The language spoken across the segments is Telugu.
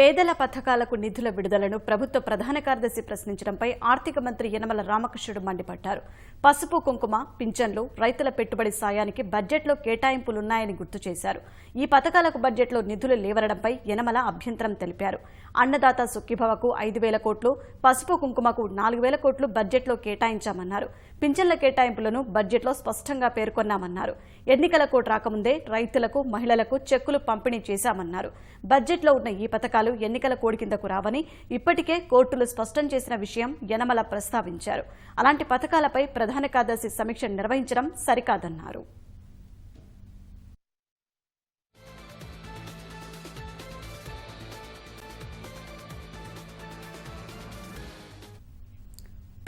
పేదల పథకాలకు నిధుల విడుదలను ప్రభుత్వ ప్రధాన కార్యదర్శి ప్రశ్నించడంపై ఆర్థిక మంత్రి యనమల రామకృష్ణుడు మండిపడ్డారు. పసుపు కుంకుమ, పింఛన్లు, రైతుల పెట్టుబడి సాయానికి బడ్జెట్లో కేటాయింపులున్నాయని గుర్తు చేశారు. ఈ పథకాలకు బడ్జెట్లో నిధులు లేవనడంపై యనమల అభ్యంతరం తెలిపారు. అన్నదాత సుఖీభవకు 5,000 కోట్లు, పసుపు కుంకుమకు 4,000 కోట్లు బడ్జెట్లో కేటాయించామన్నారు. పింఛన్ల కేటాయింపులను బడ్జెట్లో స్పష్టంగా పేర్కొన్నామన్నారు. ఎన్నికల కోడ్ రాకముందే రైతులకు, మహిళలకు చెక్కులు పంపిణీ చేశామన్నారు. బడ్జెట్లో ఉన్న ఈ పథకాలు ఎన్నికల కోడ్ కిందకు రావని ఇప్పటికే కోర్టులు స్పష్టం చేసిన విషయం యనమల ప్రస్తావించారు. అలాంటి పథకాలపై ప్రధాన కార్యదర్శి సమీక్ష నిర్వహించడం సరికాదన్నారు.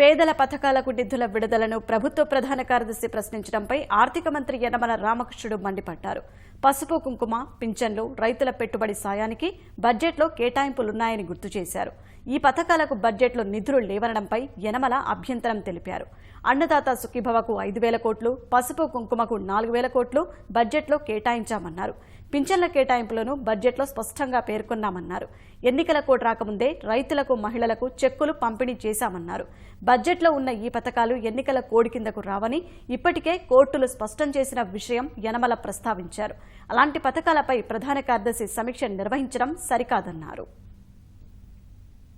పేదల పథకాలకు నిధుల విడుదలను ప్రభుత్వ ప్రధాన కార్యదర్శి ప్రశ్నించడంపై ఆర్థిక మంత్రి యనమల రామకృష్ణుడు మండిపడ్డారు. పసుపు కుంకుమ, పింఛన్లు, రైతుల పెట్టుబడి సాయానికి బడ్జెట్లో కేటాయింపులున్నాయని గుర్తు చేశారు. ఈ పథకాలకు బడ్జెట్లో నిధులు లేవనడంపై యనమల అభ్యంతరం తెలిపారు. అన్నదాత సుఖీభవకు 5,000 కోట్లు, పసుపు కుంకుమకు 4,000 కోట్లు బడ్జెట్లో కేటాయించామన్నారు. పింఛన్ల కేటాయింపులను బడ్జెట్లో స్పష్టంగా పేర్కొన్నామన్నారు. ఎన్నికల కోడ్ రాకముందే రైతులకు, మహిళలకు చెక్కులు పంపిణీ చేశామన్నారు. బడ్జెట్లో ఉన్న ఈ పథకాలు ఎన్నికల కోడ్ కిందకు రావని ఇప్పటికే కోర్టులు స్పష్టం చేసిన విషయం యనమల ప్రస్తావించారు. అలాంటి పథకాలపై ప్రధాన కార్యదర్శి సమీక్ష నిర్వహించడం సరికాదన్నారు.